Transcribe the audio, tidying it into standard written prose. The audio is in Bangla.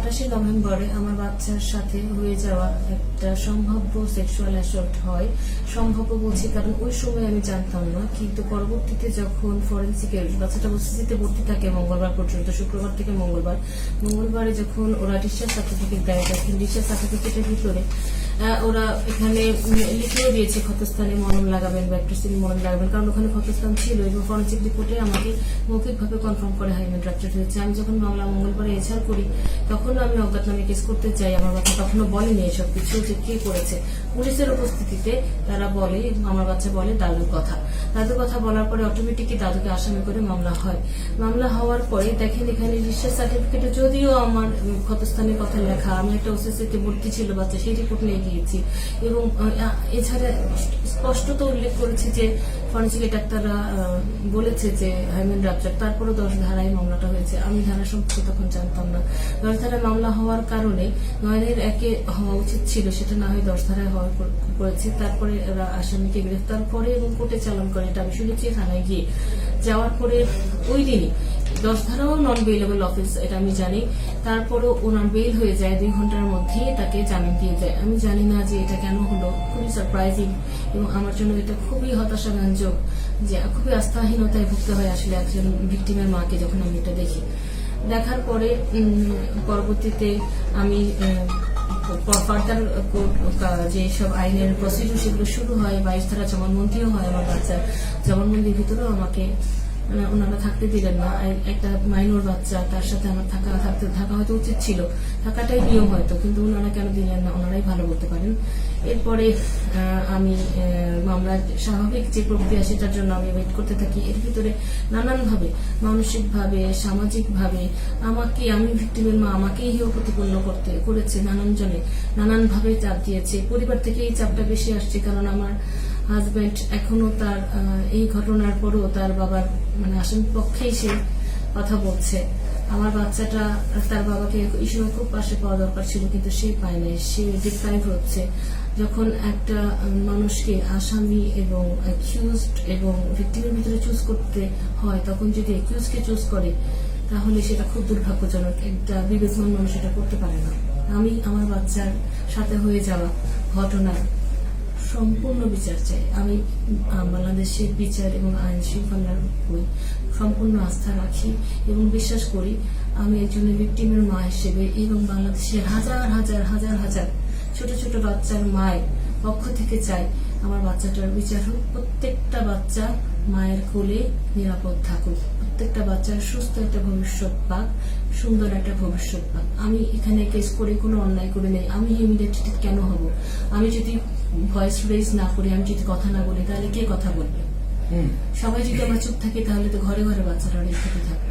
28 নভেম্বরে আমার বাচ্চার সাথে হয়ে যাওয়া একটা সম্ভাব্য সেক্সুয়াল অ্যাসল্ট হয়। সম্ভাব্য বলছি কারণ ওই সময় আমি জানতাম না, কিন্তু পরবর্তীতে যখন ফরেন্সিকের বাচ্চাটা ওসিসিতে ভর্তি থাকে মঙ্গলবার পর্যন্ত, শুক্রবার থেকে মঙ্গলবারে যখন ওরা ডিসচার্জ সার্টিফিকেট দেয়, তখন ডিসচার্জ সার্টিফিকেটের ভিতরে ওরা এখানে লিখেও দিয়েছে ক্ষতস্থানে মলম লাগাবেন বা অ্যাক্ট্রেসিন মলম লাগাবেন, কারণ ওখানে ক্ষতস্থান ছিল এবং ফরেন্সিক রিপোর্টে আমাকে মৌখিকভাবে কনফার্ম করে হাইমেন ফ্র্যাকচার হয়েছে। আমি যখন মামলা মঙ্গলবারে এছাড় করি তখন আমি অজ্ঞাতনামে কেস করতে চাই। আমার বাচ্চা তখনও বলেনি এসব কিছু যে কে করেছে। পুলিশের উপস্থিতিতে তারা বলে, আমার বাচ্চা বলে দাদুর কথা বলার পরে অটোমেটিকই দাদুকে আসামি করে মামলা হয়। মামলা হওয়ার পরে দেখেন এখানে ডিসচার্জ সার্টিফিকেটে যদিও আমার ক্ষতস্থানের কথা লেখা, আমি একটা ওসিসিতে ভর্তি ছিল বাচ্চা, সেই রিপোর্ট নিয়ে গিয়েছি এবং এছাড়া স্পষ্টত উল্লেখ করেছে যে ফরেন্সিক ডাক্তাররা বলেছে যে হাইমেন ফ্র্যাকচার। তারপরে 10 ধারায় মামলাটা হয়েছে। আমি ধারা সম্পর্কে তখন জানতাম না। 10 ধারায় মামলা হওয়ার কারণে 9-এর 1-এ হওয়া উচিত ছিল, সেটা না হয়ে 10 ধারায় হওয়ার করেছে। তারপরে এরা আসামিকে গ্রেফতার করে এবং কোর্টে চালান করে, এটা আমি শুনেছি। থানায় গিয়ে যাওয়ার পরে ওই দিনই 10 ধারাও নন বেইলেবল অফিস, এটা আমি জানি। তারপরও ওনার বেইল হয়ে যায়, 2 ঘন্টার মধ্যেই তাকে জামিন দিয়ে যায়। আমি জানি না যে এটা কেন হলো, খুবই সারপ্রাইজিং এবং আমার জন্য এটা খুবই হতাশাব্যঞ্জক যে খুবই আস্থাহীনতায় ভুগতে হয় আসলে একজন ভিকটিমের মাকে যখন আমি এটা দেখি। দেখার পরে পরবর্তীতে আমি ফার্দার যে সব আইনের প্রসিডিউর সেগুলো শুরু হয়। 22 ধারা জবানবন্দিও হয়। আমার বাচ্চার জবানবন্দির ভিতরেও আমাকে ওনারা থাকতে দিলেন না। একটা মাইনর বাচ্চা, তার সাথে আমার থাকা হয়তো উচিত ছিল, থাকাটাই নিয়ম হয়তো, কিন্তু ওনারা কেন দিলেন না ওনারাই ভালো বলতে পারেন। এরপরে আমি মামলার স্বাভাবিক যে প্রক্রিয়া সেটার জন্য আমি ওয়েট করতে থাকি। এর ভিতরে নানানভাবে মানসিকভাবে সামাজিকভাবে আমি ভিক্টিমের মা, আমাকেই হেয় প্রতিপন্ন করেছে নানানজনে, নানানভাবে চাপ দিয়েছে। পরিবার থেকে এই চাপটা বেশি আসছে, কারণ আমার হাজবেন্ড এখনো তার এই ঘটনার পরও তার বাবার আসামি পক্ষেই সে কথা বলছে। আমার বাচ্চাটা তার বাবাকে এই সময় খুব পাশে পাওয়া দরকার ছিল, কিন্তু সে পায় নাই, সে ডিপ্রাইভ হচ্ছে। যখন একটা মানুষকে আসামি এবং অ্যাকিউজড এবং ভিক্টিমের ভিতরে চুজ করতে হয়, তখন যদি অ্যাকিউজকে চুজ করে তাহলে সেটা খুব দুর্ভাগ্যজনক। একটা বিবেকবান মানুষ এটা করতে পারে না। আমি আমার বাচ্চার সাথে হয়ে যাওয়া ঘটনার সম্পূর্ণ বিচার চাই। আমি বাংলাদেশের বিচার এবং আইন শৃঙ্খলার উপর সম্পূর্ণ আস্থা রাখি এবং বিশ্বাস করি। আমি একজন ভিকটিমের মা হিসেবে এবং বাংলাদেশের হাজার হাজার হাজার হাজার ছোট ছোট বাচ্চার মায়ের পক্ষ থেকে চাই আমার বাচ্চাটার বিচার হোক। প্রত্যেকটা বাচ্চা মায়ের কোলে নিরাপদ থাকুক, প্রত্যেকটা বাচ্চার সুস্থ একটা ভবিষ্যৎ পাক, সুন্দর একটা ভবিষ্যৎ পাক। আমি এখানে কেস করে কোনো অন্যায় করে নেই। আমি হিউমিলেটেড কেন হব? আমি যদি ভয়েস রেজ না করি, আমি যদি কথা না বলি, তাহলে কে কথা বলবে? সবাই যদি আমরা চুপ থাকি তাহলে তো ঘরে ঘরে বাচ্চারা রেখে থাকবে।